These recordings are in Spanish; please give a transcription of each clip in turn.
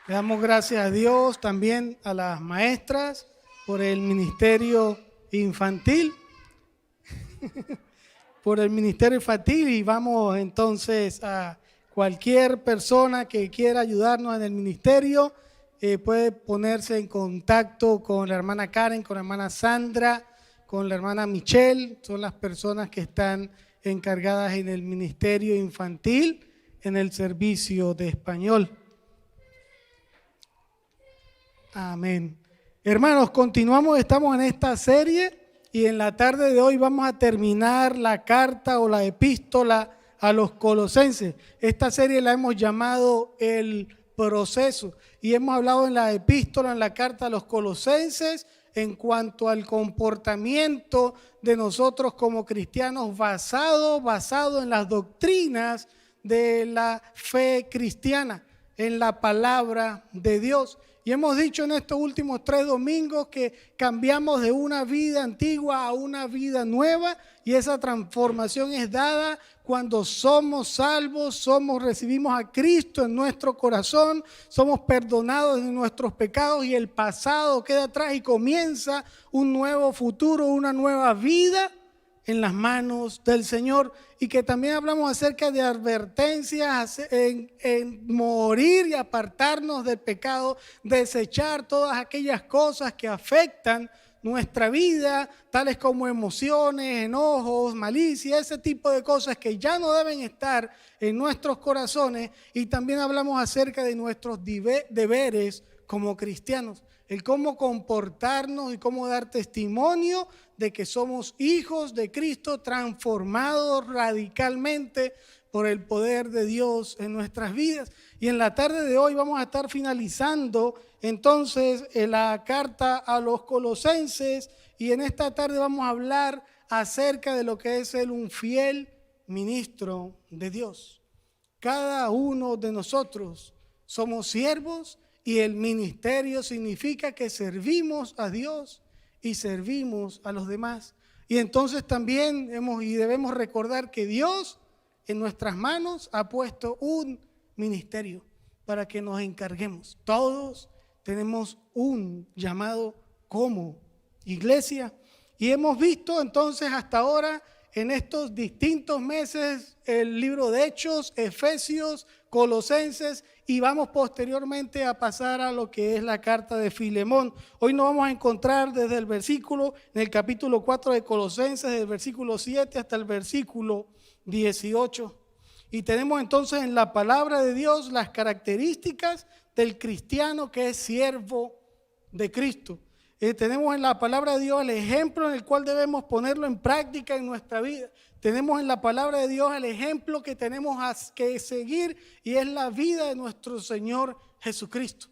Le damos gracias a Dios, también a las maestras por el ministerio infantil, y vamos entonces a cualquier persona que quiera ayudarnos en el ministerio, puede ponerse en contacto con la hermana Karen, con la hermana Sandra, con la hermana Michelle. Son las personas que están encargadas en el ministerio infantil, en el servicio de español. Amén. Hermanos, continuamos, estamos en esta serie y en la tarde de hoy vamos a terminar la carta o la epístola a los Colosenses. Esta serie la hemos llamado El Proceso y hemos hablado en la epístola, en la carta a los Colosenses, en cuanto al comportamiento de nosotros como cristianos basado en las doctrinas de la fe cristiana, en la palabra de Dios. Y hemos dicho en estos últimos 3 domingos que cambiamos de una vida antigua a una vida nueva, y esa transformación es dada cuando somos salvos, recibimos a Cristo en nuestro corazón, somos perdonados de nuestros pecados y el pasado queda atrás y comienza un nuevo futuro, una nueva vida en las manos del Señor. Y que también hablamos acerca de advertencias en morir y apartarnos del pecado, desechar todas aquellas cosas que afectan nuestra vida, tales como emociones, enojos, malicia, ese tipo de cosas que ya no deben estar en nuestros corazones. Y también hablamos acerca de nuestros deberes como cristianos, el cómo comportarnos y cómo dar testimonio de que somos hijos de Cristo, transformados radicalmente por el poder de Dios en nuestras vidas. Y en la tarde de hoy vamos a estar finalizando entonces la carta a los Colosenses, y en esta tarde vamos a hablar acerca de lo que es ser un fiel ministro de Dios. Cada uno de nosotros somos siervos, y el ministerio significa que servimos a Dios y servimos a los demás. Y entonces también debemos recordar que Dios en nuestras manos ha puesto un ministerio para que nos encarguemos. Todos tenemos un llamado como iglesia, y hemos visto entonces hasta ahora en estos distintos meses el libro de Hechos, Efesios, Colosenses, y vamos posteriormente a pasar a lo que es la carta de Filemón. Hoy nos vamos a encontrar desde el versículo, en el capítulo 4 de Colosenses, del versículo 7 hasta el versículo 18. Y tenemos entonces en la palabra de Dios las características del cristiano que es siervo de Cristo. Tenemos en la palabra de Dios el ejemplo en el cual debemos ponerlo en práctica en nuestra vida. Tenemos en la palabra de Dios el ejemplo que tenemos que seguir, y es la vida de nuestro Señor Jesucristo.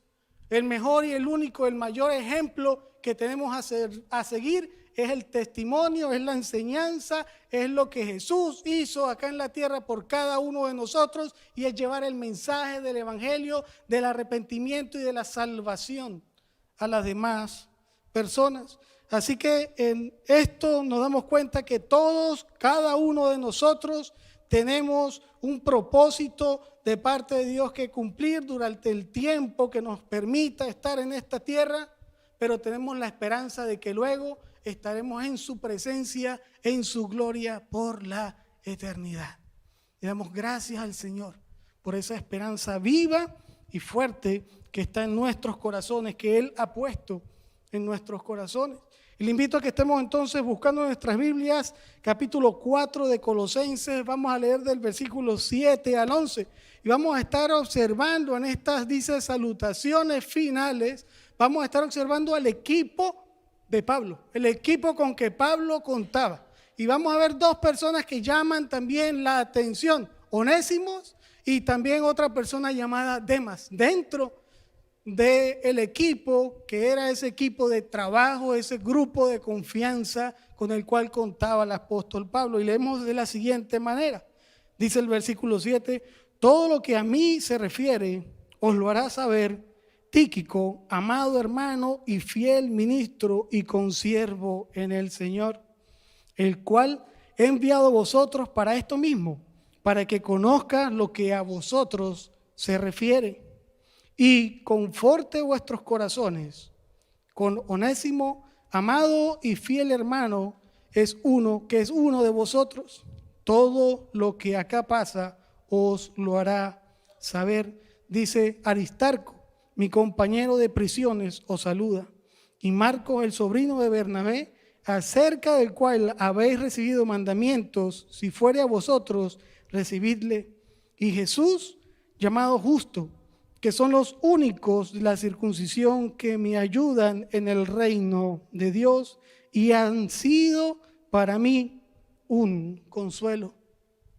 El mejor y el único, el mayor ejemplo que tenemos a seguir es el testimonio, es la enseñanza, es lo que Jesús hizo acá en la tierra por cada uno de nosotros, y es llevar el mensaje del evangelio, del arrepentimiento y de la salvación a las demás personas. Así que en esto nos damos cuenta que todos, cada uno de nosotros, tenemos un propósito de parte de Dios que cumplir durante el tiempo que nos permita estar en esta tierra, pero tenemos la esperanza de que luego estaremos en su presencia, en su gloria por la eternidad. Le damos gracias al Señor por esa esperanza viva y fuerte que está en nuestros corazones, que Él ha puesto en nuestros corazones. Y le invito a que estemos entonces buscando nuestras Biblias, capítulo 4 de Colosenses. Vamos a leer del versículo 7 al 11 y vamos a estar observando en estas, dice, salutaciones finales. Vamos a estar observando al equipo de Pablo, el equipo con que Pablo contaba, y vamos a ver 2 personas que llaman también la atención: Onésimos y también otra persona llamada Demas, dentro del equipo que era ese equipo de trabajo, ese grupo de confianza con el cual contaba el apóstol Pablo. Y leemos de la siguiente manera, dice el versículo 7: todo lo que a mí se refiere os lo hará saber Tíquico, amado hermano y fiel ministro y consiervo en el Señor, el cual he enviado a vosotros para esto mismo, para que conozcas lo que a vosotros se refiere. y conforte vuestros corazones con Onésimo, amado y fiel hermano, que es uno de vosotros. Todo lo que acá pasa os lo hará saber. Dice: Aristarco, mi compañero de prisiones, os saluda. Y Marcos, el sobrino de Bernabé, acerca del cual habéis recibido mandamientos, si fuere a vosotros, recibidle. Y Jesús, llamado Justo, que son los únicos de la circuncisión que me ayudan en el reino de Dios y han sido para mí un consuelo.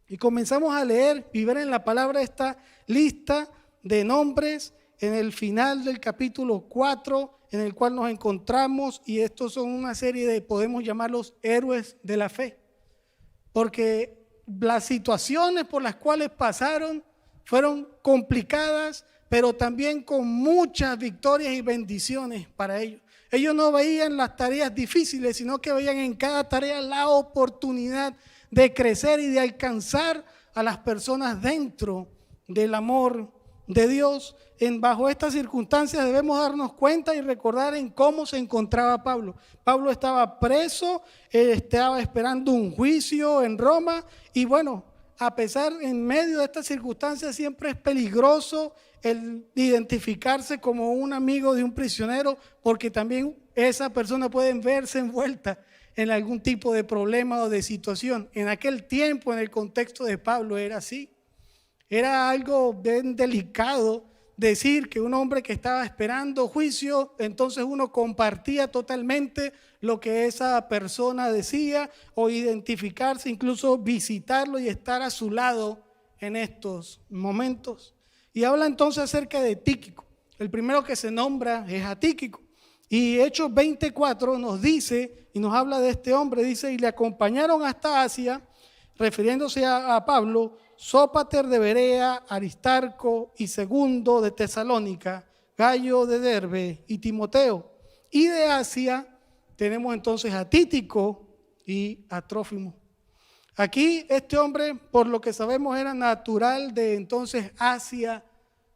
Y comenzamos a leer y ver en la palabra esta lista de nombres en el final del capítulo 4, en el cual nos encontramos, y estos son una serie de, podemos llamarlos, héroes de la fe, porque las situaciones por las cuales pasaron fueron complicadas, pero también con muchas victorias y bendiciones para ellos. Ellos no veían las tareas difíciles, sino que veían en cada tarea la oportunidad de crecer y de alcanzar a las personas dentro del amor de Dios. Bajo estas circunstancias debemos darnos cuenta y recordar en cómo se encontraba Pablo. Pablo estaba preso, estaba esperando un juicio en Roma, y bueno, a pesar, en medio de estas circunstancias siempre es peligroso el identificarse como un amigo de un prisionero, porque también esa persona puede verse envuelta en algún tipo de problema o de situación. En aquel tiempo, en el contexto de Pablo, era así. Era algo bien delicado decir que un hombre que estaba esperando juicio, entonces uno compartía totalmente lo que esa persona decía, o identificarse, incluso visitarlo y estar a su lado en estos momentos. Y habla entonces acerca de Tíquico. El primero que se nombra es a Tíquico. Y Hechos 24 nos dice, y nos habla de este hombre, dice: y le acompañaron hasta Asia, refiriéndose a Pablo, Sópater de Berea, Aristarco y Segundo de Tesalónica, Gayo de Derbe y Timoteo. Y de Asia tenemos entonces a Tíquico y a Trófimo. Aquí este hombre, por lo que sabemos, era natural de entonces Asia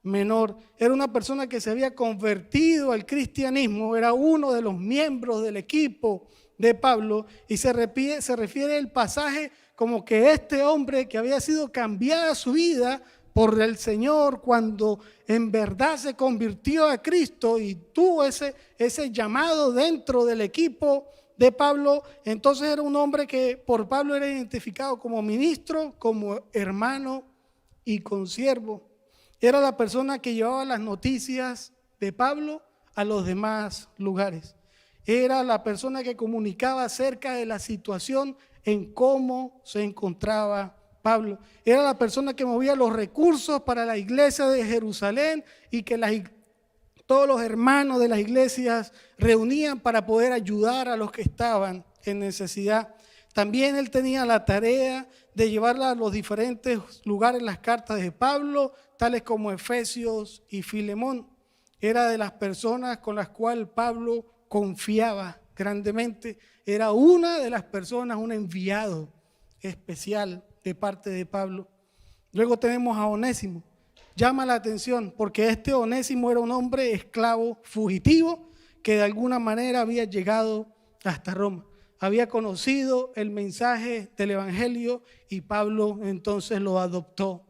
Menor. Era una persona que se había convertido al cristianismo, era uno de los miembros del equipo de Pablo, y se refiere el pasaje como que este hombre que había sido cambiada su vida por el Señor cuando en verdad se convirtió a Cristo y tuvo ese llamado dentro del equipo de Pablo, entonces era un hombre que por Pablo era identificado como ministro, como hermano y consiervo. Era la persona que llevaba las noticias de Pablo a los demás lugares. Era la persona que comunicaba acerca de la situación en cómo se encontraba Pablo. Era la persona que movía los recursos para la iglesia de Jerusalén y que todos los hermanos de las iglesias reunían para poder ayudar a los que estaban en necesidad. También él tenía la tarea de llevarla a los diferentes lugares las cartas de Pablo, tales como Efesios y Filemón. Era de las personas con las cuales Pablo confiaba grandemente. Era una de las personas, un enviado especial de parte de Pablo. Luego tenemos a Onésimo. Llama la atención porque este Onésimo era un hombre esclavo fugitivo que de alguna manera había llegado hasta Roma. Había conocido el mensaje del evangelio y Pablo entonces lo adoptó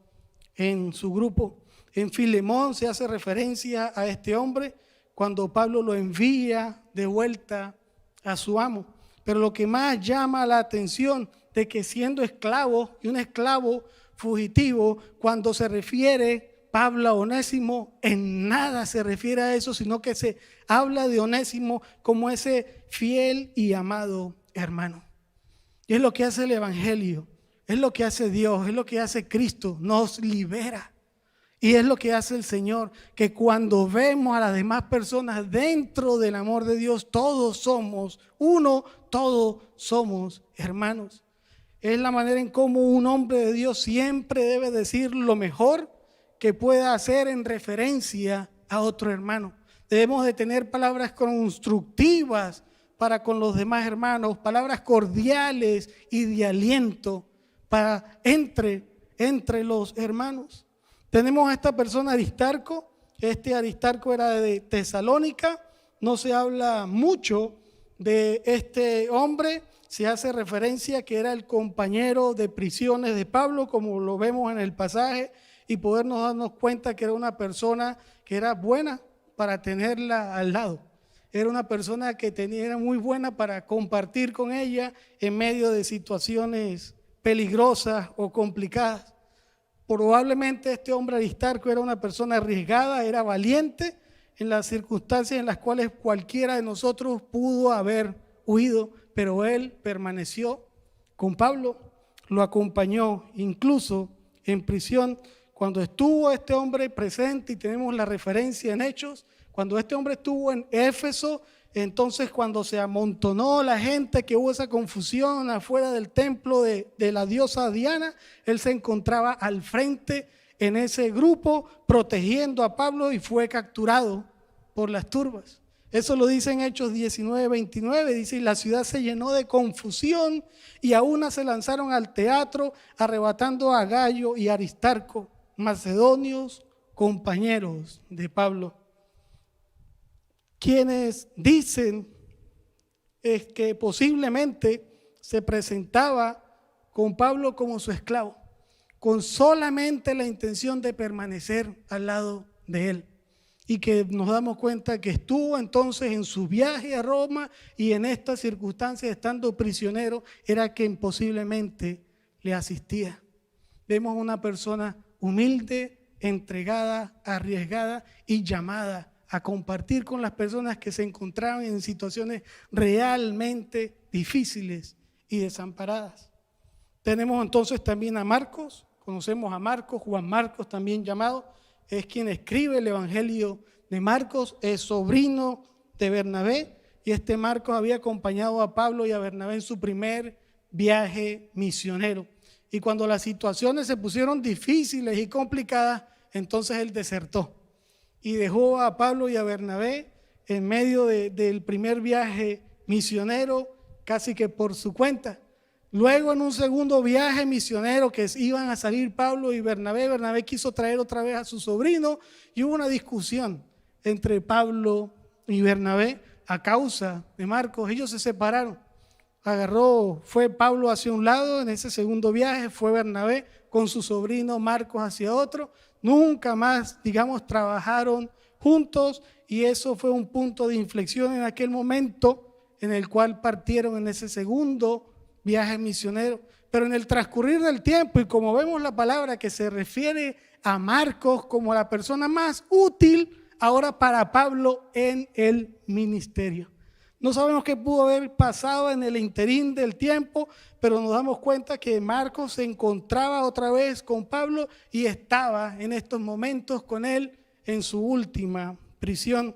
en su grupo. En Filemón se hace referencia a este hombre cuando Pablo lo envía de vuelta a su amo. Pero lo que más llama la atención de que siendo esclavo y un esclavo fugitivo, cuando se refiere Pablo a Onésimo, en nada se refiere a eso, sino que se habla de Onésimo como ese fiel y amado hermano. Y es lo que hace el evangelio, es lo que hace Dios, es lo que hace Cristo, nos libera. Y es lo que hace el Señor, que cuando vemos a las demás personas dentro del amor de Dios, todos somos uno, todos somos hermanos. Es la manera en cómo un hombre de Dios siempre debe decir lo mejor que pueda hacer en referencia a otro hermano. Debemos de tener palabras constructivas para con los demás hermanos, palabras cordiales y de aliento para entre los hermanos. Tenemos a esta persona Aristarco, Este Aristarco era de Tesalónica. No se habla mucho de este hombre. Se hace referencia que era el compañero de prisiones de Pablo, como lo vemos en el pasaje, y podernos darnos cuenta que era una persona que era buena para tenerla al lado. Era una persona que era muy buena para compartir con ella en medio de situaciones peligrosas o complicadas. Probablemente este hombre Aristarco era una persona arriesgada, era valiente en las circunstancias en las cuales cualquiera de nosotros pudo haber huido, pero él permaneció con Pablo, lo acompañó incluso en prisión. Cuando estuvo este hombre presente, y tenemos la referencia en Hechos, cuando este hombre estuvo en Éfeso, entonces cuando se amontonó la gente, que hubo esa confusión afuera del templo de la diosa Diana, él se encontraba al frente en ese grupo protegiendo a Pablo y fue capturado por las turbas. Eso lo dice en Hechos 19:29, dice: y la ciudad se llenó de confusión y a una se lanzaron al teatro arrebatando a Gayo y Aristarco, macedonios, compañeros de Pablo. Quienes dicen es que posiblemente se presentaba con Pablo como su esclavo, con solamente la intención de permanecer al lado de él. Y que nos damos cuenta que estuvo entonces en su viaje a Roma y en estas circunstancias, estando prisionero, era quien posiblemente le asistía. Vemos una persona humilde, entregada, arriesgada y llamada a compartir con las personas que se encontraban en situaciones realmente difíciles y desamparadas. Tenemos entonces también a Marcos, conocemos a Marcos, Juan Marcos también llamado, es quien escribe el Evangelio de Marcos, es sobrino de Bernabé, y este Marcos había acompañado a Pablo y a Bernabé en su primer viaje misionero. Y cuando las situaciones se pusieron difíciles y complicadas, entonces él desertó y dejó a Pablo y a Bernabé en medio del primer viaje misionero, casi que por su cuenta. Luego, en un segundo viaje misionero que iban a salir Pablo y Bernabé, Bernabé quiso traer otra vez a su sobrino y hubo una discusión entre Pablo y Bernabé a causa de Marcos. Ellos se separaron. Fue Pablo hacia un lado en ese segundo viaje, fue Bernabé con su sobrino Marcos hacia otro. Nunca más, trabajaron juntos, y eso fue un punto de inflexión en aquel momento en el cual partieron en ese segundo viaje misionero. Pero en el transcurrir del tiempo, y como vemos la palabra que se refiere a Marcos como la persona más útil ahora para Pablo en el ministerio. No sabemos qué pudo haber pasado en el interín del tiempo, pero nos damos cuenta que Marcos se encontraba otra vez con Pablo y estaba en estos momentos con él en su última prisión.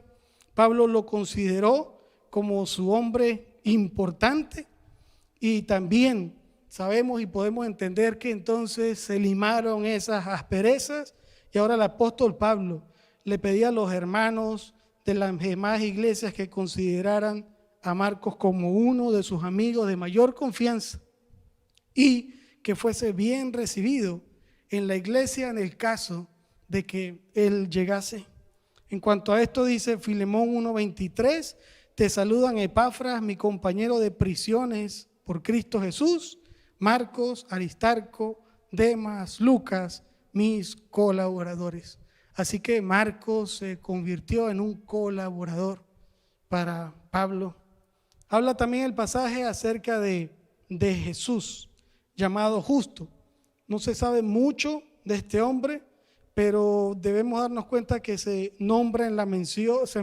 Pablo lo consideró como su hombre importante, y también sabemos y podemos entender que entonces se limaron esas asperezas, y ahora el apóstol Pablo le pedía a los hermanos de las demás iglesias que consideraran a Marcos como uno de sus amigos de mayor confianza y que fuese bien recibido en la iglesia en el caso de que él llegase. En cuanto a esto dice Filemón 1:23, te saludan Epafras, mi compañero de prisiones por Cristo Jesús, Marcos, Aristarco, Demas, Lucas, mis colaboradores. Así que Marcos se convirtió en un colaborador para Pablo. Habla también el pasaje acerca de Jesús, llamado Justo. No se sabe mucho de este hombre, pero debemos darnos cuenta que se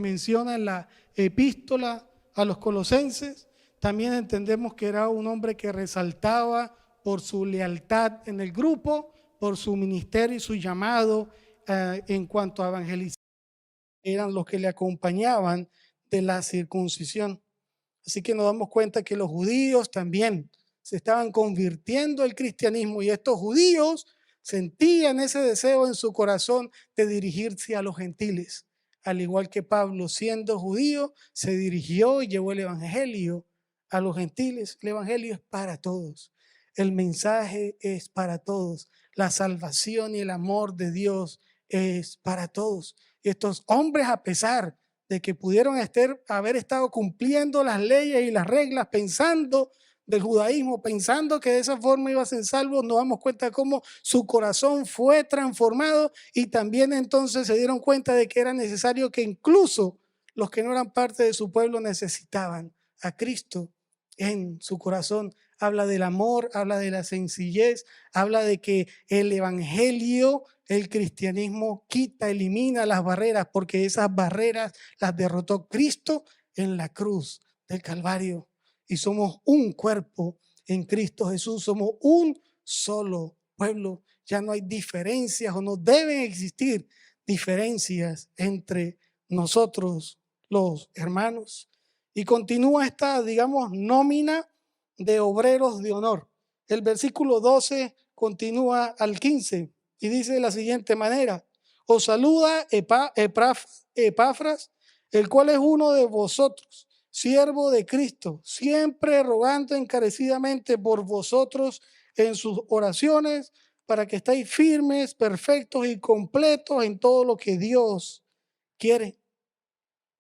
menciona en la epístola a los Colosenses. También entendemos que era un hombre que resaltaba por su lealtad en el grupo, por su ministerio y su llamado en cuanto a evangelizar. Eran los que le acompañaban de la circuncisión. Así que nos damos cuenta que los judíos también se estaban convirtiendo al cristianismo, y estos judíos sentían ese deseo en su corazón de dirigirse a los gentiles. Al igual que Pablo, siendo judío, se dirigió y llevó el evangelio a los gentiles. El evangelio es para todos. El mensaje es para todos. La salvación y el amor de Dios es para todos. Y estos hombres, a pesar de que pudieron haber estado cumpliendo las leyes y las reglas, pensando del judaísmo, pensando que de esa forma iban a ser salvos, nos damos cuenta cómo su corazón fue transformado y también entonces se dieron cuenta de que era necesario que incluso los que no eran parte de su pueblo necesitaban a Cristo en su corazón. Habla del amor, habla de la sencillez, habla de que el evangelio, el cristianismo elimina las barreras, porque esas barreras las derrotó Cristo en la cruz del Calvario. Y somos un cuerpo en Cristo Jesús, somos un solo pueblo. Ya no hay diferencias o no deben existir diferencias entre nosotros, los hermanos. Y continúa esta, digamos, nómina de obreros de honor. El versículo 12 continúa al 15 y dice de la siguiente manera: os saluda Epafras, el cual es uno de vosotros, siervo de Cristo, siempre rogando encarecidamente por vosotros en sus oraciones, para que estéis firmes, perfectos y completos en todo lo que Dios quiere.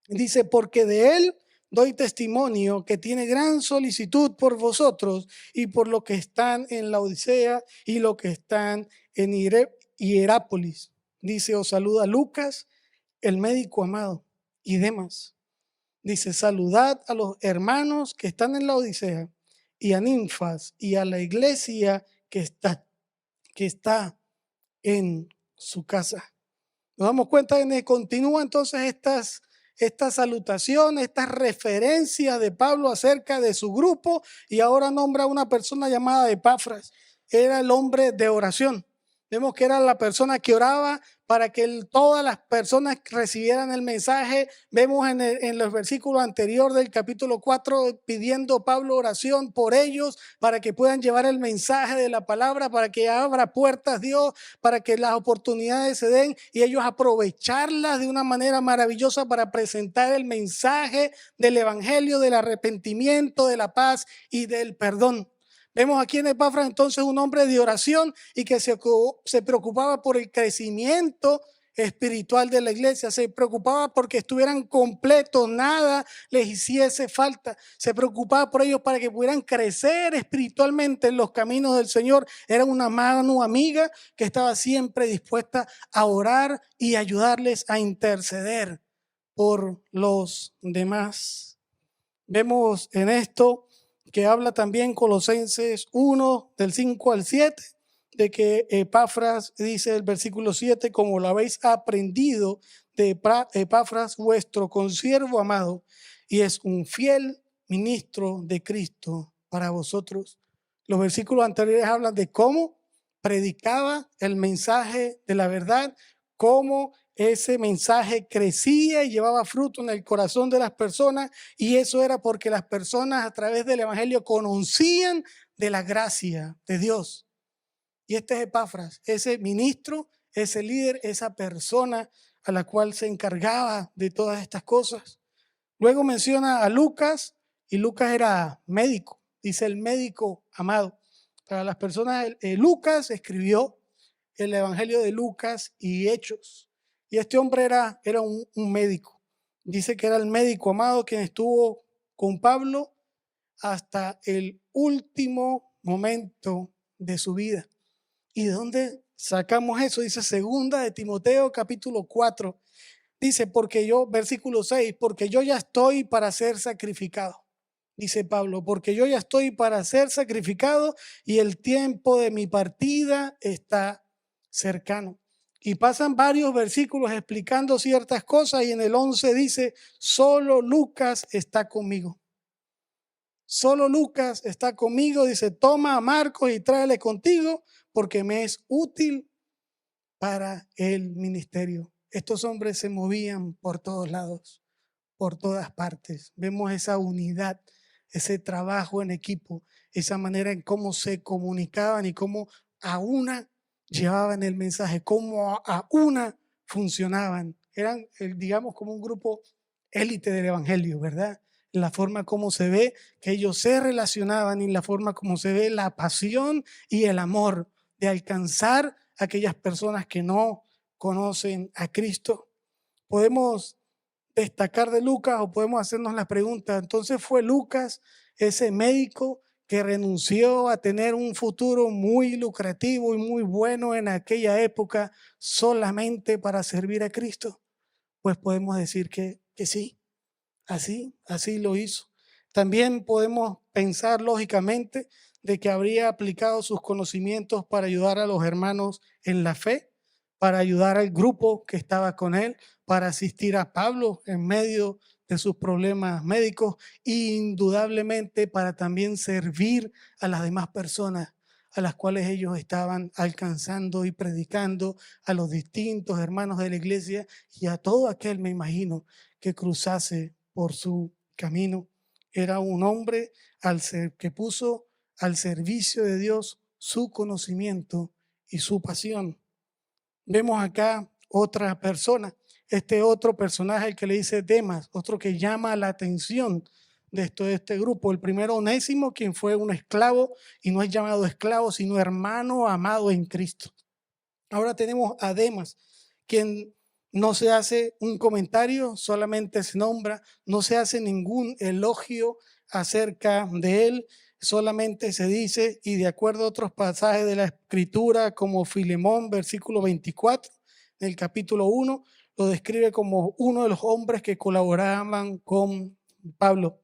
Dice, porque de él doy testimonio que tiene gran solicitud por vosotros y por los que están en la Odisea y los que están en Hierápolis. Dice, os saluda Lucas, el médico amado, y Demas. Dice, saludad a los hermanos que están en la Odisea y a Ninfas y a la iglesia que está en su casa. Nos damos cuenta de que continúa entonces estas salutaciones, estas referencias de Pablo acerca de su grupo, y ahora nombra a una persona llamada Epafras. Era el hombre de oración. Vemos que era la persona que oraba para que todas las personas recibieran el mensaje. Vemos en los versículos anteriores del capítulo 4 pidiendo Pablo oración por ellos para que puedan llevar el mensaje de la palabra, para que abra puertas Dios, para que las oportunidades se den y ellos aprovecharlas de una manera maravillosa para presentar el mensaje del evangelio, del arrepentimiento, de la paz y del perdón. Vemos aquí en Epafras entonces un hombre de oración y que se preocupaba por el crecimiento espiritual de la iglesia, se preocupaba porque estuvieran completos, nada les hiciese falta, se preocupaba por ellos para que pudieran crecer espiritualmente en los caminos del Señor. Era una mano amiga que estaba siempre dispuesta a orar y ayudarles a interceder por los demás. Vemos en esto que habla también Colosenses 1 del 5 al 7, de que Epafras dice el versículo 7, como lo habéis aprendido de Epafras, vuestro consiervo amado, y es un fiel ministro de Cristo para vosotros. Los versículos anteriores hablan de cómo predicaba el mensaje de la verdad, cómo ese mensaje crecía y llevaba fruto en el corazón de las personas, y eso era porque las personas a través del evangelio conocían de la gracia de Dios. Y este es Epafras, ese ministro, ese líder, esa persona a la cual se encargaba de todas estas cosas. Luego menciona a Lucas, y Lucas era médico, dice el médico amado. Para las personas, Lucas escribió el evangelio de Lucas y Hechos. Y este hombre era un médico. Dice que era el médico amado quien estuvo con Pablo hasta el último momento de su vida. ¿Y de dónde sacamos eso? Dice segunda de Timoteo capítulo 4. Dice, porque yo, versículo 6, porque yo ya estoy para ser sacrificado. Dice Pablo, porque yo ya estoy para ser sacrificado y el tiempo de mi partida está cercano. Y pasan varios versículos explicando ciertas cosas, y en el 11 dice, solo Lucas está conmigo. Solo Lucas está conmigo. Dice, toma a Marcos y tráele contigo porque me es útil para el ministerio. Estos hombres se movían por todos lados, por todas partes. Vemos esa unidad, ese trabajo en equipo, esa manera en cómo se comunicaban y cómo a una llevaban el mensaje, cómo a una funcionaban. Eran, digamos, como un grupo élite del evangelio, ¿verdad? La forma como se ve que ellos se relacionaban y la forma como se ve la pasión y el amor de alcanzar a aquellas personas que no conocen a Cristo. Podemos destacar de Lucas o podemos hacernos la pregunta, entonces fue Lucas ese médico que renunció a tener un futuro muy lucrativo y muy bueno en aquella época solamente para servir a Cristo. Pues podemos decir que sí, así lo hizo. También podemos pensar lógicamente de que habría aplicado sus conocimientos para ayudar a los hermanos en la fe, para ayudar al grupo que estaba con él, para asistir a Pablo en medio de sus problemas médicos e indudablemente para también servir a las demás personas a las cuales ellos estaban alcanzando y predicando, a los distintos hermanos de la iglesia y a todo aquel, me imagino, que cruzase por su camino. Era un hombre que puso al servicio de Dios su conocimiento y su pasión. Vemos acá otra persona, este otro personaje el que le dice Demas, otro que llama la atención de este grupo. El primero, Onésimo, quien fue un esclavo y no es llamado esclavo, sino hermano amado en Cristo. Ahora tenemos a Demas, quien no se hace un comentario, solamente se nombra, no se hace ningún elogio acerca de él, solamente se dice, y de acuerdo a otros pasajes de la Escritura, como Filemón, versículo 24, del capítulo 1, lo describe como uno de los hombres que colaboraban con Pablo.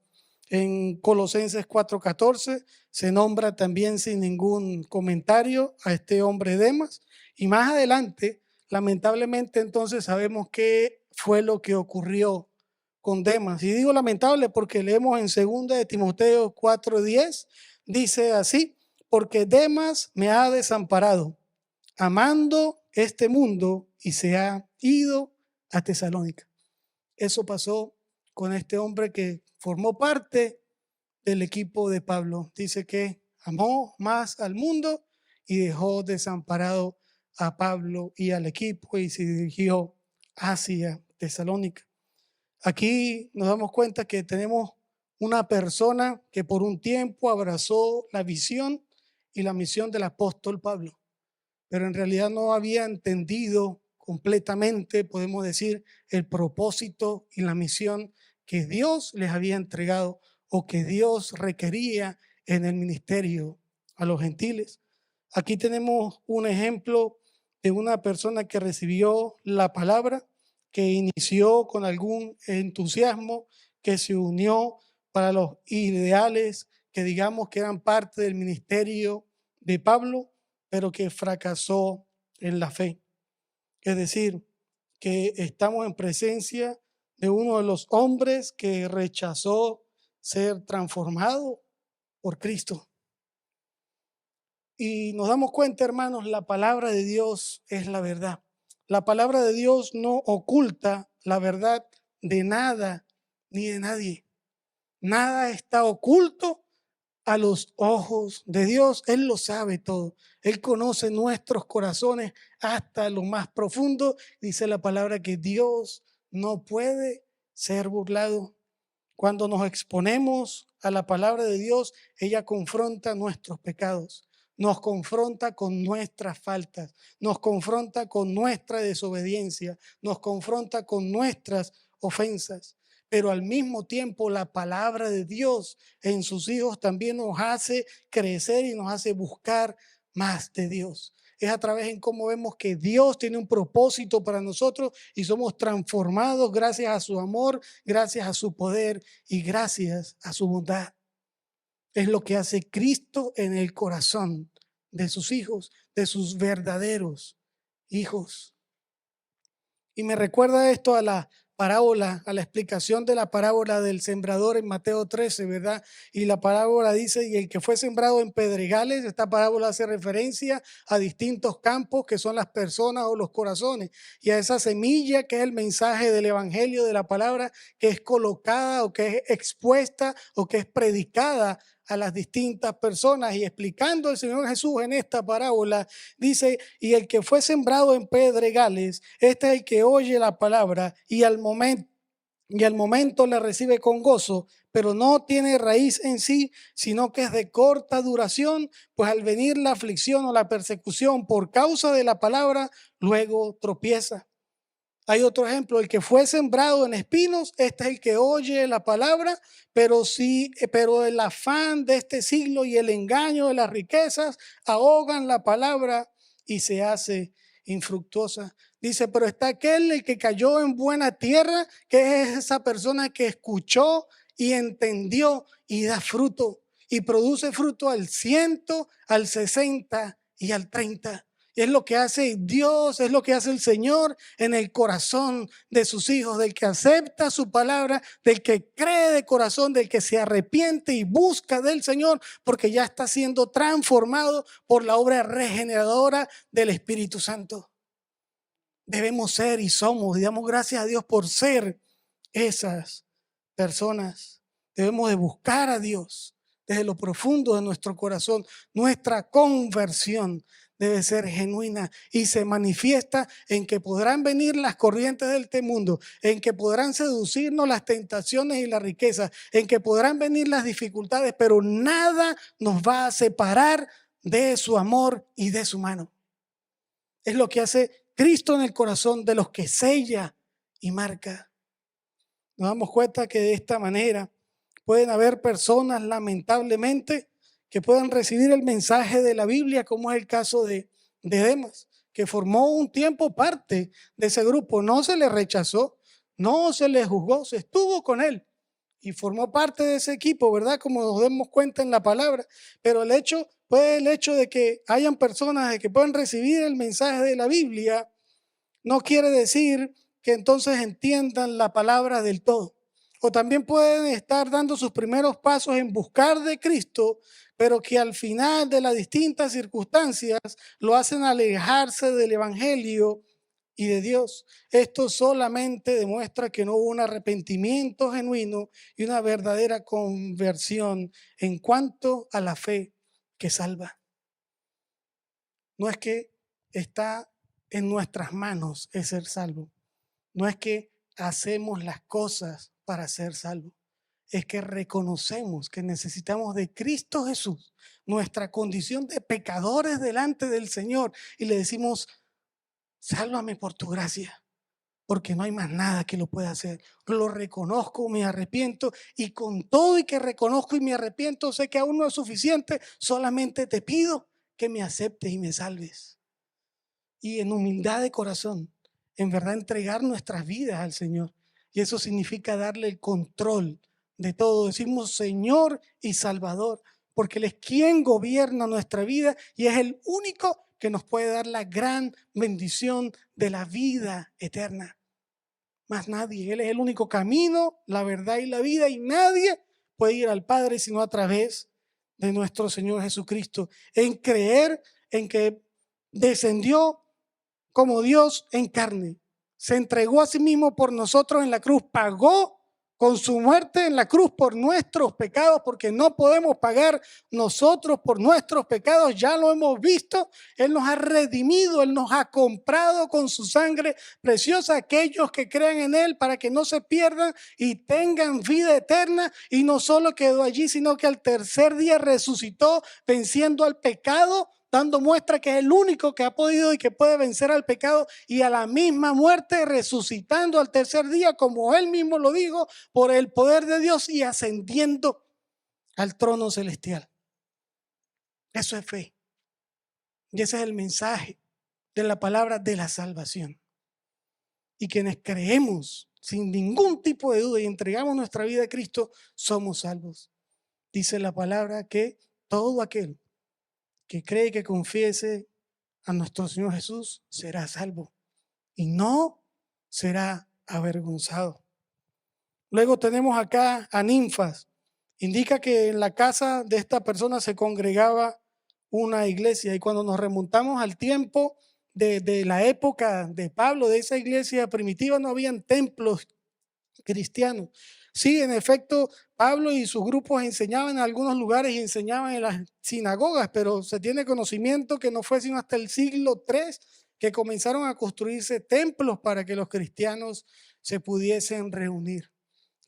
En Colosenses 4:14 se nombra también sin ningún comentario a este hombre Demas. Y más adelante, lamentablemente, entonces sabemos qué fue lo que ocurrió con Demas. Y digo lamentable porque leemos en 2 de Timoteo 4:10, dice así, porque Demas me ha desamparado, amando este mundo y se ha ido a Tesalónica. Eso pasó con este hombre que formó parte del equipo de Pablo. Dice que amó más al mundo y dejó desamparado a Pablo y al equipo y se dirigió hacia Tesalónica. Aquí nos damos cuenta que tenemos una persona que por un tiempo abrazó la visión y la misión del apóstol Pablo, pero en realidad no había entendido completamente, podemos decir, el propósito y la misión que Dios les había entregado o que Dios requería en el ministerio a los gentiles. Aquí tenemos un ejemplo de una persona que recibió la palabra, que inició con algún entusiasmo, que se unió para los ideales que digamos que eran parte del ministerio de Pablo, pero que fracasó en la fe. Es decir, que estamos en presencia de uno de los hombres que rechazó ser transformado por Cristo. Y nos damos cuenta, hermanos, la palabra de Dios es la verdad. La palabra de Dios no oculta la verdad de nada ni de nadie. Nada está oculto a los ojos de Dios. Él lo sabe todo. Él conoce nuestros corazones hasta lo más profundo. Dice la palabra que Dios no puede ser burlado. Cuando nos exponemos a la palabra de Dios, ella confronta nuestros pecados, nos confronta con nuestras faltas, nos confronta con nuestra desobediencia, nos confronta con nuestras ofensas. Pero al mismo tiempo la palabra de Dios en sus hijos también nos hace crecer y nos hace buscar más de Dios. Es a través en cómo vemos que Dios tiene un propósito para nosotros y somos transformados gracias a su amor, gracias a su poder y gracias a su bondad. Es lo que hace Cristo en el corazón de sus hijos, de sus verdaderos hijos. Y me recuerda esto a la parábola, a la explicación de la parábola del sembrador en Mateo 13, ¿verdad? Y la parábola dice, y el que fue sembrado en pedregales, esta parábola hace referencia a distintos campos que son las personas o los corazones, y a esa semilla que es el mensaje del evangelio, de la palabra, que es colocada o que es expuesta o que es predicada a las distintas personas. Y explicando el Señor Jesús en esta parábola, dice, y el que fue sembrado en pedregales, este es el que oye la palabra y al momento y al momento la recibe con gozo, pero no tiene raíz en sí, sino que es de corta duración, pues al venir la aflicción o la persecución por causa de la palabra, luego tropieza. Hay otro ejemplo, el que fue sembrado en espinos, este es el que oye la palabra, pero el afán de este siglo y el engaño de las riquezas ahogan la palabra y se hace infructuosa. Dice, pero está aquel el que cayó en buena tierra, que es esa persona que escuchó y entendió y da fruto y produce fruto al 100, al 60 y al 30. Es lo que hace Dios, es lo que hace el Señor en el corazón de sus hijos, del que acepta su palabra, del que cree de corazón, del que se arrepiente y busca del Señor, porque ya está siendo transformado por la obra regeneradora del Espíritu Santo. Debemos ser y somos, y damos gracias a Dios por ser esas personas. Debemos de buscar a Dios desde lo profundo de nuestro corazón. Nuestra conversión debe ser genuina y se manifiesta en que podrán venir las corrientes del mundo, en que podrán seducirnos las tentaciones y la riqueza, en que podrán venir las dificultades, pero nada nos va a separar de su amor y de su mano. Es lo que hace Cristo en el corazón de los que sella y marca. Nos damos cuenta que de esta manera pueden haber personas, lamentablemente, que puedan recibir el mensaje de la Biblia, como es el caso de Demas, que formó un tiempo parte de ese grupo. No se le rechazó, no se le juzgó, se estuvo con él y formó parte de ese equipo, ¿verdad? Como nos damos cuenta en la palabra. Pero el hecho de que hayan personas de que puedan recibir el mensaje de la Biblia no quiere decir que entonces entiendan la palabra del todo. O también pueden estar dando sus primeros pasos en buscar de Cristo, pero que al final de las distintas circunstancias lo hacen alejarse del Evangelio y de Dios. Esto solamente demuestra que no hubo un arrepentimiento genuino y una verdadera conversión en cuanto a la fe que salva. No es que está en nuestras manos es ser salvo. No es que hacemos las cosas para ser salvos. Es que reconocemos que necesitamos de Cristo Jesús, nuestra condición de pecadores delante del Señor, y le decimos, sálvame por tu gracia, porque no hay más nada que lo pueda hacer. Lo reconozco, me arrepiento, y con todo y que reconozco y me arrepiento, sé que aún no es suficiente, solamente te pido que me aceptes y me salves. Y en humildad de corazón, en verdad entregar nuestras vidas al Señor. Y eso significa darle el control de todo. Decimos Señor y Salvador, porque Él es quien gobierna nuestra vida y es el único que nos puede dar la gran bendición de la vida eterna. Más nadie. Él es el único camino, la verdad y la vida, y nadie puede ir al Padre sino a través de nuestro Señor Jesucristo. En creer en que descendió como Dios en carne, se entregó a sí mismo por nosotros en la cruz, pagó con su muerte en la cruz por nuestros pecados, porque no podemos pagar nosotros por nuestros pecados, ya lo hemos visto. Él nos ha redimido, Él nos ha comprado con su sangre preciosa, aquellos que crean en Él, para que no se pierdan y tengan vida eterna. Y no solo quedó allí, sino que al tercer día resucitó, venciendo al pecado, dando muestra que es el único que ha podido y que puede vencer al pecado, y a la misma muerte, resucitando al tercer día, como Él mismo lo dijo, por el poder de Dios, y ascendiendo al trono celestial. Eso es fe. Y ese es el mensaje de la palabra de la salvación. Y quienes creemos sin ningún tipo de duda y entregamos nuestra vida a Cristo, somos salvos. Dice la palabra que todo aquel que cree y que confiese a nuestro Señor Jesús será salvo y no será avergonzado. Luego tenemos acá a Ninfas. Indica que en la casa de esta persona se congregaba una iglesia, y cuando nos remontamos al tiempo de la época de Pablo, de esa iglesia primitiva, no habían templos cristianos. Sí, en efecto, Pablo y sus grupos enseñaban en algunos lugares y enseñaban en las sinagogas, pero se tiene conocimiento que no fue sino hasta el siglo III que comenzaron a construirse templos para que los cristianos se pudiesen reunir.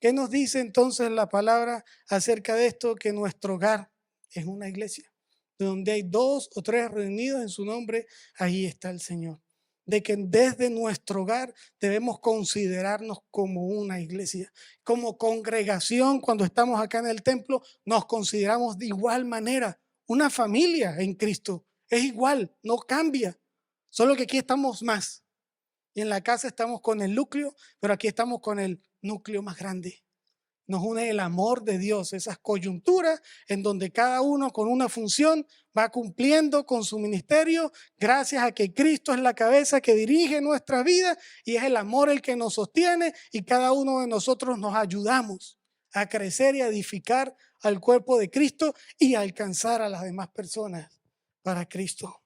¿Qué nos dice entonces la palabra acerca de esto? Que nuestro hogar es una iglesia. Donde hay 2 o 3 reunidos en su nombre, ahí está el Señor. De que desde nuestro hogar debemos considerarnos como una iglesia. Como congregación, cuando estamos acá en el templo, nos consideramos de igual manera. Una familia en Cristo. Es igual, no cambia. Solo que aquí estamos más. Y en la casa estamos con el núcleo, pero aquí estamos con el núcleo más grande. Nos une el amor de Dios, esas coyunturas en donde cada uno con una función va cumpliendo con su ministerio, gracias a que Cristo es la cabeza que dirige nuestra vida y es el amor el que nos sostiene, y cada uno de nosotros nos ayudamos a crecer y a edificar al cuerpo de Cristo y a alcanzar a las demás personas para Cristo.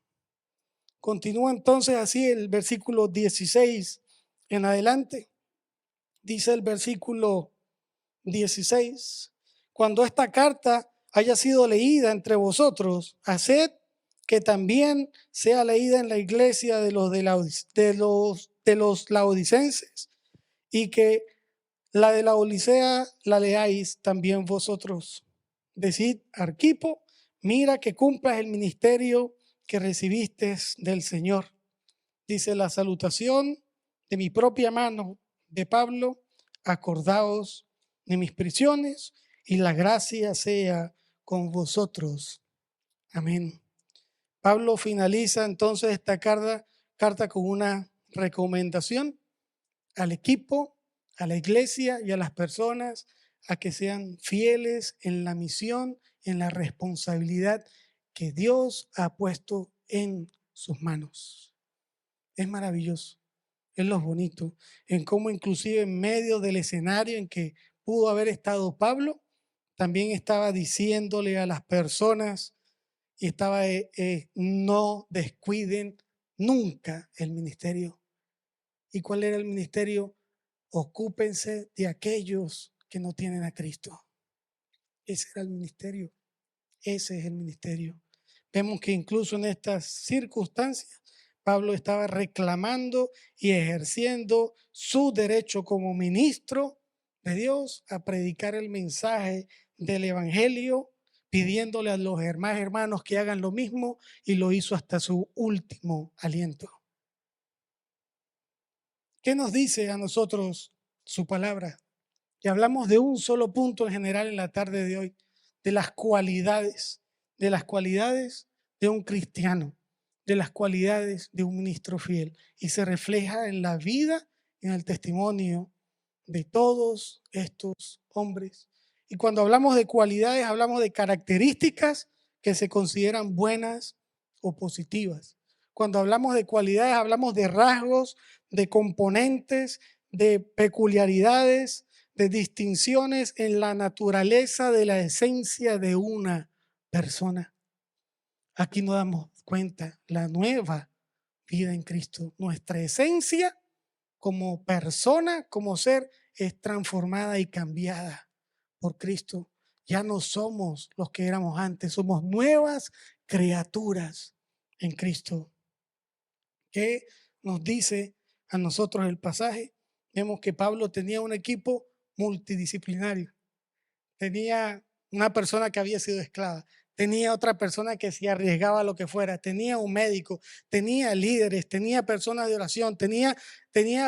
Continúa entonces así el versículo 16 en adelante. Dice el versículo 16: cuando esta carta haya sido leída entre vosotros, haced que también sea leída en la iglesia de los laodicenses, y que la de la Odisea la leáis también vosotros. Decid a Arquipo: mira que cumplas el ministerio que recibiste del Señor. Dice: la salutación de mi propia mano de Pablo, acordaos de mis prisiones, y la gracia sea con vosotros. Amén. Pablo finaliza entonces esta carta con una recomendación al equipo, a la iglesia y a las personas a que sean fieles en la misión, en la responsabilidad que Dios ha puesto en sus manos. Es maravilloso, es lo bonito, en cómo inclusive en medio del escenario en que pudo haber estado Pablo, también estaba diciéndole a las personas y estaba no descuiden nunca el ministerio. ¿Y cuál era el ministerio? Ocúpense de aquellos que no tienen a Cristo. Ese era el ministerio. Ese es el ministerio. Vemos que incluso en estas circunstancias, Pablo estaba reclamando y ejerciendo su derecho como ministro de Dios a predicar el mensaje del evangelio, pidiéndole a los hermanos que hagan lo mismo, y lo hizo hasta su último aliento. ¿Qué nos dice a nosotros su palabra? Y hablamos de un solo punto en general en la tarde de hoy, de las cualidades de un cristiano, de las cualidades de un ministro fiel, y se refleja en la vida, en el testimonio de todos estos hombres. Y cuando hablamos de cualidades, hablamos de características que se consideran buenas o positivas. Cuando hablamos de cualidades, hablamos de rasgos, de componentes, de peculiaridades, de distinciones en la naturaleza de la esencia de una persona. Aquí nos damos cuenta la nueva vida en Cristo. Nuestra esencia como persona, como ser, es transformada y cambiada por Cristo. Ya no somos los que éramos antes, somos nuevas criaturas en Cristo. ¿Qué nos dice a nosotros el pasaje? Vemos que Pablo tenía un equipo multidisciplinario. Tenía una persona que había sido esclava, tenía otra persona que se arriesgaba a lo que fuera, tenía un médico, tenía líderes, tenía personas de oración, tenía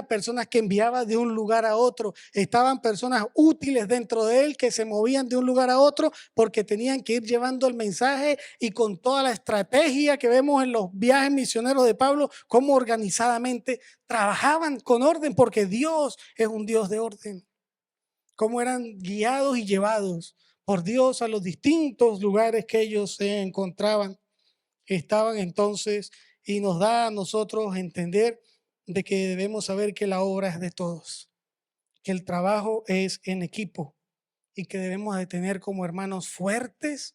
personas que enviaba de un lugar a otro, estaban personas útiles dentro de él que se movían de un lugar a otro porque tenían que ir llevando el mensaje, y con toda la estrategia que vemos en los viajes misioneros de Pablo, cómo organizadamente trabajaban con orden, porque Dios es un Dios de orden. Cómo eran guiados y llevados por Dios a los distintos lugares que ellos se encontraban. Estaban entonces, y nos da a nosotros entender de que debemos saber que la obra es de todos, que el trabajo es en equipo, y que debemos de tener como hermanos fuertes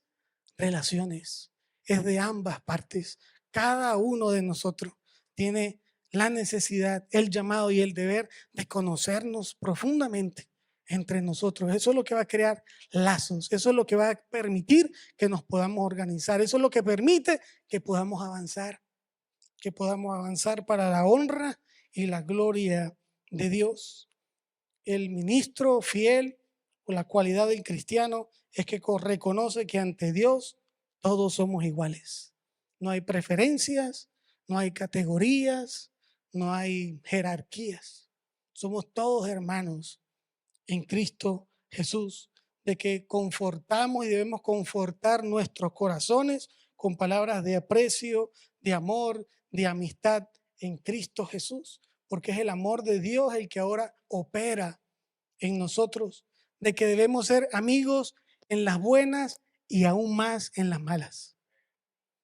relaciones. Es de ambas partes. Cada uno de nosotros tiene la necesidad, el llamado y el deber de conocernos profundamente entre nosotros. Eso es lo que va a crear lazos, eso es lo que va a permitir que nos podamos organizar, eso es lo que permite que podamos avanzar para la honra y la gloria de Dios. El ministro fiel la cualidad del cristiano es que reconoce que ante Dios todos somos iguales. No hay preferencias, no hay categorías, no hay jerarquías. Somos todos hermanos en Cristo Jesús, de que confortamos y debemos confortar nuestros corazones con palabras de aprecio, de amor, de amistad en Cristo Jesús, porque es el amor de Dios el que ahora opera en nosotros, de que debemos ser amigos en las buenas y aún más en las malas,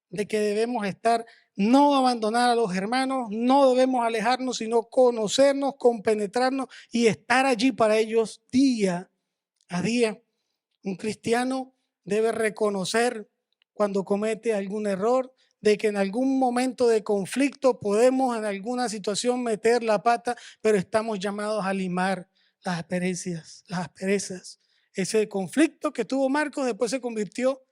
de que debemos estar, no abandonar a los hermanos, no debemos alejarnos, sino conocernos, compenetrarnos y estar allí para ellos día a día. Un cristiano debe reconocer cuando comete algún error, de que en algún momento de conflicto podemos en alguna situación meter la pata, pero estamos llamados a limar las asperezas. Ese conflicto que tuvo Marcos después se convirtió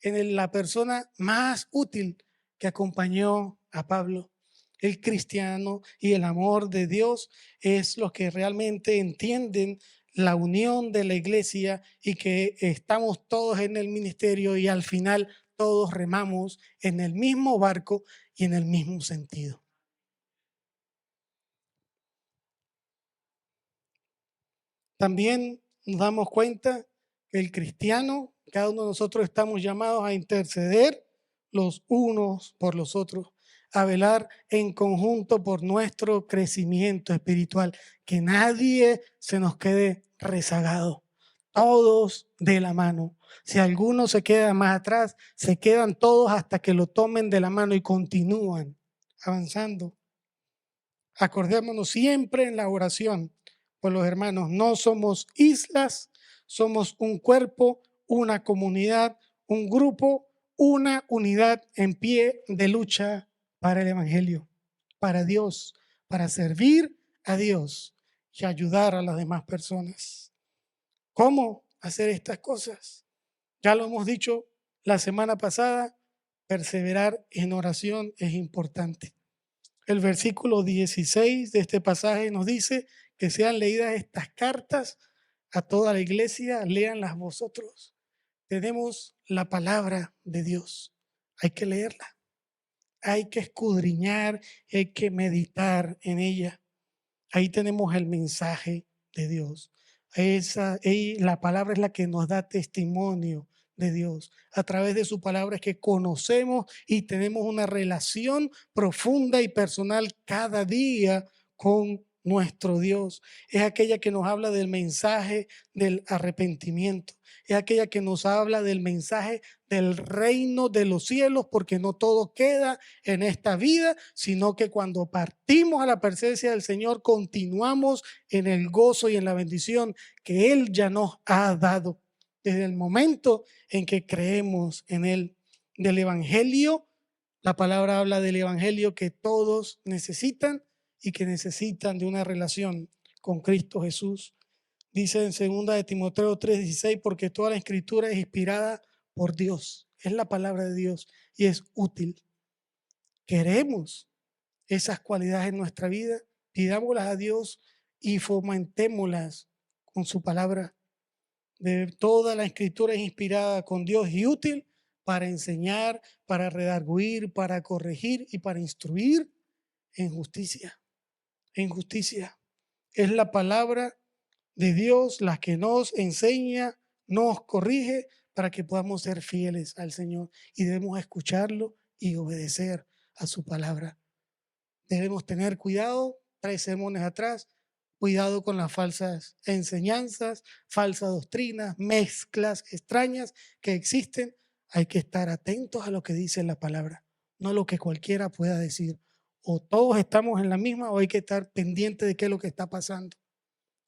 en la persona más útil que acompañó a Pablo. El cristiano y el amor de Dios es lo que realmente entienden la unión de la iglesia y que estamos todos en el ministerio y al final todos remamos en el mismo barco y en el mismo sentido. También nos damos cuenta que el cristiano, cada uno de nosotros estamos llamados a interceder los unos por los otros, a velar en conjunto por nuestro crecimiento espiritual, que nadie se nos quede rezagado, todos de la mano. Si alguno se queda más atrás, se quedan todos hasta que lo tomen de la mano y continúan avanzando. Acordémonos siempre en la oración por los hermanos. No somos islas, somos un cuerpo, una comunidad, un grupo, una unidad en pie de lucha para el Evangelio, para Dios, para servir a Dios y ayudar a las demás personas. ¿Cómo hacer estas cosas? Ya lo hemos dicho la semana pasada, perseverar en oración es importante. El versículo 16 de este pasaje nos dice que sean leídas estas cartas a toda la iglesia, léanlas vosotros. Tenemos la palabra de Dios, hay que leerla, hay que escudriñar, hay que meditar en ella. Ahí tenemos el mensaje de Dios. La palabra es la que nos da testimonio de Dios. A través de su palabra es que conocemos y tenemos una relación profunda y personal cada día con nuestro Dios. Es aquella que nos habla del mensaje del arrepentimiento. Es aquella que nos habla del mensaje del reino de los cielos, porque no todo queda en esta vida, sino que cuando partimos a la presencia del Señor, continuamos en el gozo y en la bendición que Él ya nos ha dado. Desde el momento en que creemos en Él, del Evangelio, la palabra habla del Evangelio que todos necesitan y que necesitan de una relación con Cristo Jesús. Dice en 2 de Timoteo 3:16, porque toda la escritura es inspirada por Dios, es la palabra de Dios y es útil. Queremos esas cualidades en nuestra vida, pidámoslas a Dios y fomentémoslas con su palabra. De toda la escritura es inspirada con Dios y útil para enseñar, para redarguir, para corregir y para instruir en justicia. En justicia. Es la palabra de Dios la que nos enseña, nos corrige para que podamos ser fieles al Señor y debemos escucharlo y obedecer a su palabra. Debemos tener cuidado, 3 sermones atrás, cuidado con las falsas enseñanzas, falsas doctrinas, mezclas extrañas que existen. Hay que estar atentos a lo que dice la palabra, no a lo que cualquiera pueda decir. O todos estamos en la misma o hay que estar pendiente de qué es lo que está pasando.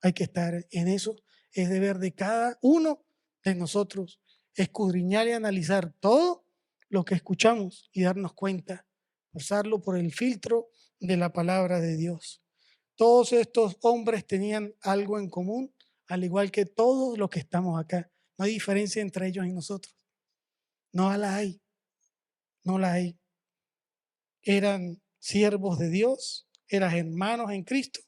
Hay que estar en eso. Es deber de cada uno de nosotros escudriñar y analizar todo lo que escuchamos y darnos cuenta, pasarlo por el filtro de la palabra de Dios. Todos estos hombres tenían algo en común, al igual que todos los que estamos acá. No hay diferencia entre ellos y nosotros. No la hay. No la hay. Eran siervos de Dios, eran hermanos en Cristo,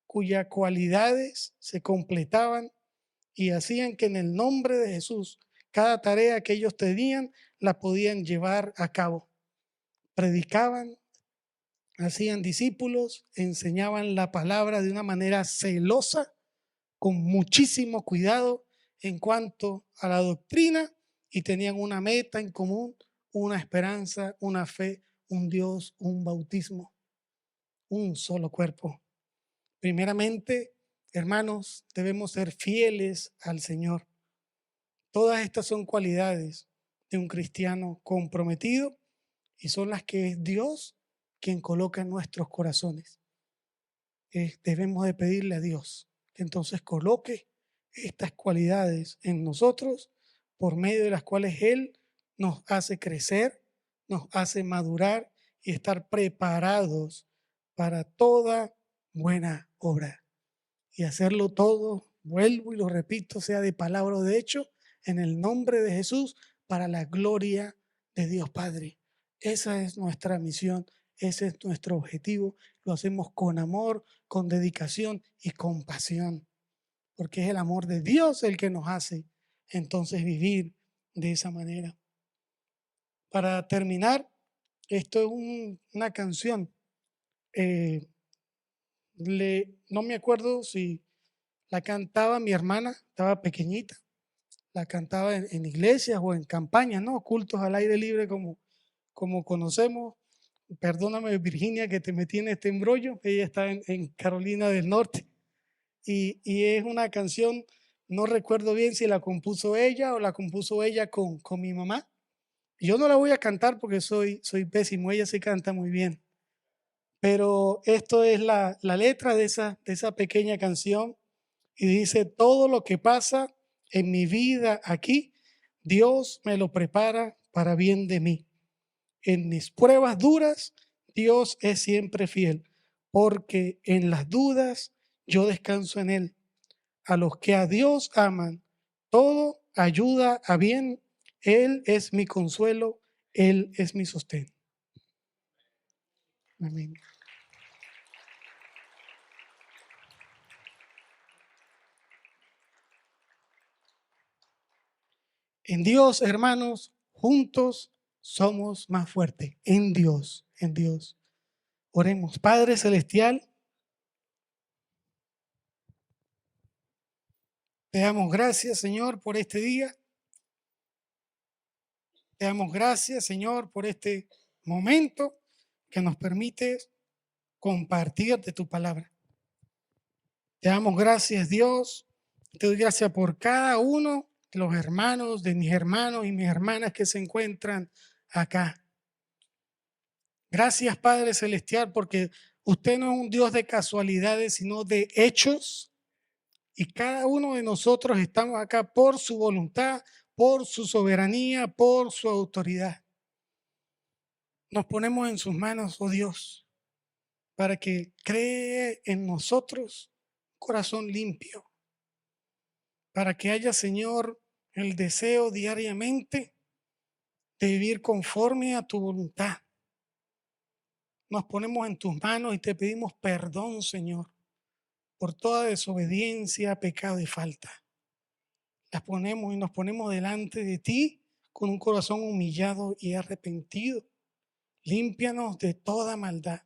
cuyas cualidades se completaban y hacían que en el nombre de Jesús cada tarea que ellos tenían la podían llevar a cabo. Predicaban, hacían discípulos, enseñaban la palabra de una manera celosa, con muchísimo cuidado en cuanto a la doctrina, y tenían una meta en común, una esperanza, una fe, un Dios, un bautismo, un solo cuerpo. Primeramente, hermanos, debemos ser fieles al Señor. Todas estas son cualidades de un cristiano comprometido y son las que es Dios quien coloca en nuestros corazones. Debemos de pedirle a Dios que entonces coloque estas cualidades en nosotros, por medio de las cuales Él nos hace crecer, nos hace madurar y estar preparados para toda buena obra. Y hacerlo todo, vuelvo y lo repito, sea de palabra o de hecho, en el nombre de Jesús, para la gloria de Dios Padre. Esa es nuestra misión, ese es nuestro objetivo. Lo hacemos con amor, con dedicación y con pasión, porque es el amor de Dios el que nos hace entonces vivir de esa manera. Para terminar, esto es una canción. No me acuerdo si la cantaba mi hermana, estaba pequeñita, la cantaba en iglesias o en campañas, ¿no? Cultos al aire libre como conocemos. Perdóname, Virginia, que te metí en este embrollo. Ella está en Carolina del Norte y es una canción, no recuerdo bien si la compuso ella o la compuso ella con mi mamá. Yo no la voy a cantar porque soy pésimo, ella sí canta muy bien. Pero esto es la letra de esa pequeña canción y dice: todo lo que pasa en mi vida aquí, Dios me lo prepara para bien de mí. En mis pruebas duras, Dios es siempre fiel, porque en las dudas yo descanso en Él. A los que a Dios aman, todo ayuda a bien. Él es mi consuelo, Él es mi sostén. Amén. En Dios, hermanos, juntos somos más fuertes. En Dios, en Dios. Oremos. Padre Celestial, te damos gracias, Señor, por este día. Te damos gracias, Señor, por este momento que nos permite compartir de tu palabra. Te damos gracias, Dios. Te doy gracias por cada uno de los hermanos, de mis hermanos y mis hermanas que se encuentran acá. Gracias, Padre Celestial, porque usted no es un Dios de casualidades, sino de hechos. Y cada uno de nosotros estamos acá por su voluntad, por su soberanía, por su autoridad. Nos ponemos en sus manos, oh Dios, para que cree en nosotros un corazón limpio, para que haya, Señor, el deseo diariamente de vivir conforme a tu voluntad. Nos ponemos en tus manos y te pedimos perdón, Señor, por toda desobediencia, pecado y falta. Las ponemos y nos ponemos delante de ti con un corazón humillado y arrepentido. Límpianos de toda maldad.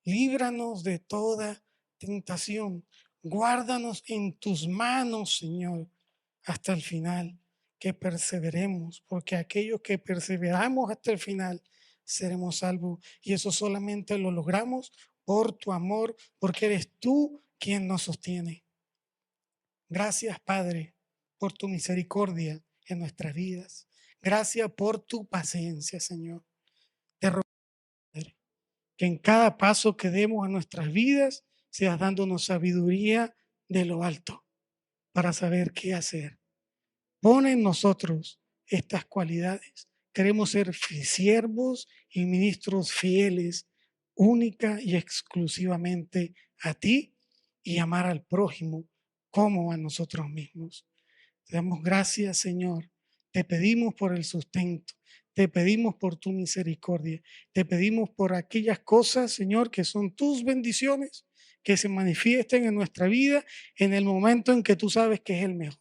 Líbranos de toda tentación. Guárdanos en tus manos, Señor, hasta el final. Que perseveremos, porque aquellos que perseveramos hasta el final seremos salvos. Y eso solamente lo logramos por tu amor, porque eres tú quien nos sostiene. Gracias, Padre, por tu misericordia en nuestras vidas. Gracias por tu paciencia, Señor. Te ruego, Padre, que en cada paso que demos a nuestras vidas seas dándonos sabiduría de lo alto para saber qué hacer. Pon en nosotros estas cualidades. Queremos ser siervos y ministros fieles, única y exclusivamente a ti, y amar al prójimo como a nosotros mismos. Te damos gracias, Señor. Te pedimos por el sustento. Te pedimos por tu misericordia. Te pedimos por aquellas cosas, Señor, que son tus bendiciones, que se manifiesten en nuestra vida en el momento en que tú sabes que es el mejor.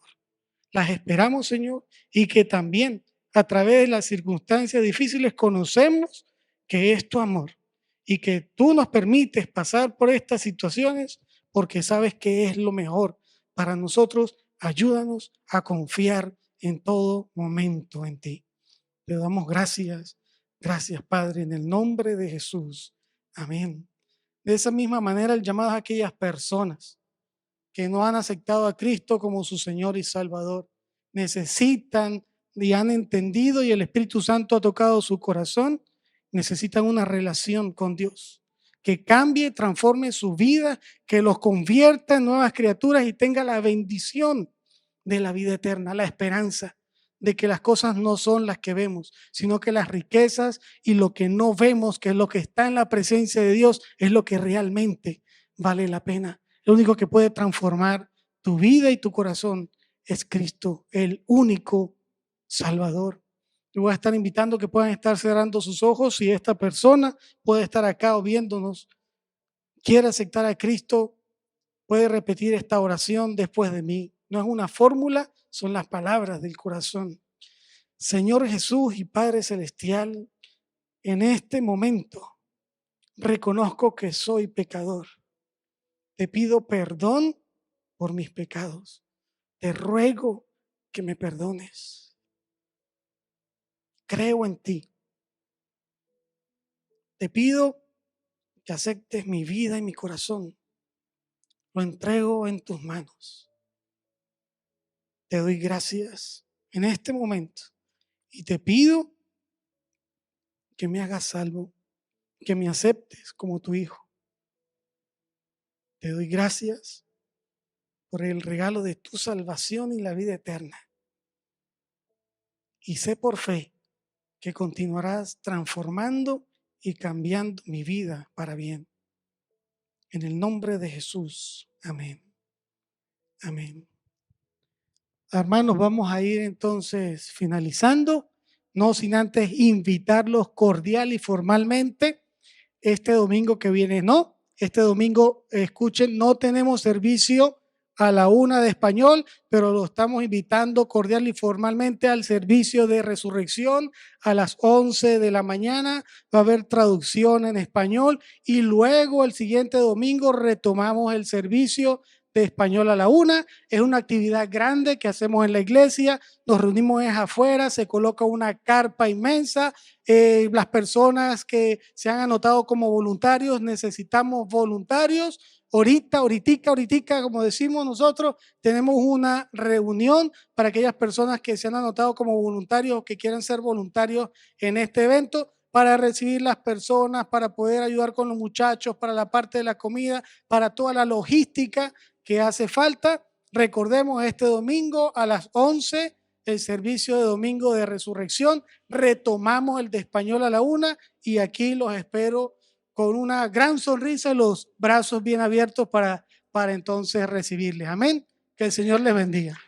Las esperamos, Señor, y que también a través de las circunstancias difíciles conocemos que es tu amor y que tú nos permites pasar por estas situaciones porque sabes que es lo mejor para nosotros. Ayúdanos a confiar en todo momento en ti. Te damos gracias, gracias Padre, en el nombre de Jesús. Amén. De esa misma manera, el llamado a aquellas personas que no han aceptado a Cristo como su Señor y Salvador, necesitan y han entendido y el Espíritu Santo ha tocado su corazón, necesitan una relación con Dios, que cambie, transforme su vida, que los convierta en nuevas criaturas y tenga la bendición de la vida eterna, la esperanza de que las cosas no son las que vemos, sino que las riquezas y lo que no vemos, que es lo que está en la presencia de Dios, es lo que realmente vale la pena. Lo único que puede transformar tu vida y tu corazón es Cristo, el único Salvador. Te voy a estar invitando que puedan estar cerrando sus ojos. Si esta persona puede estar acá o viéndonos, quiere aceptar a Cristo, puede repetir esta oración después de mí. No es una fórmula, son las palabras del corazón. Señor Jesús y Padre Celestial, en este momento reconozco que soy pecador. Te pido perdón por mis pecados. Te ruego que me perdones. Creo en ti. Te pido que aceptes mi vida y mi corazón. Lo entrego en tus manos. Te doy gracias en este momento y te pido que me hagas salvo, que me aceptes como tu hijo. Te doy gracias por el regalo de tu salvación y la vida eterna. Y sé por fe que continuarás transformando y cambiando mi vida para bien. En el nombre de Jesús. Amén. Amén. Hermanos, vamos a ir entonces finalizando, no sin antes invitarlos cordial y formalmente este domingo que viene, no. Este domingo, escuchen, no tenemos servicio a la 1 de español, pero lo estamos invitando cordial y formalmente al servicio de resurrección a las 11 de la mañana. Va a haber traducción en español y luego el siguiente domingo retomamos el servicio de español a la 1. Es una actividad grande que hacemos en la iglesia. Nos reunimos afuera, se coloca una carpa inmensa. Las personas que se han anotado como voluntarios, necesitamos voluntarios. Ahoritica, como decimos nosotros, tenemos una reunión para aquellas personas que se han anotado como voluntarios o que quieran ser voluntarios en este evento, para recibir las personas, para poder ayudar con los muchachos, para la parte de la comida, para toda la logística que hace falta. Recordemos, este domingo a las 11, el servicio de domingo de resurrección. Retomamos el de español a la 1 y aquí los espero con una gran sonrisa y los brazos bien abiertos para entonces recibirles. Amén. Que el Señor les bendiga.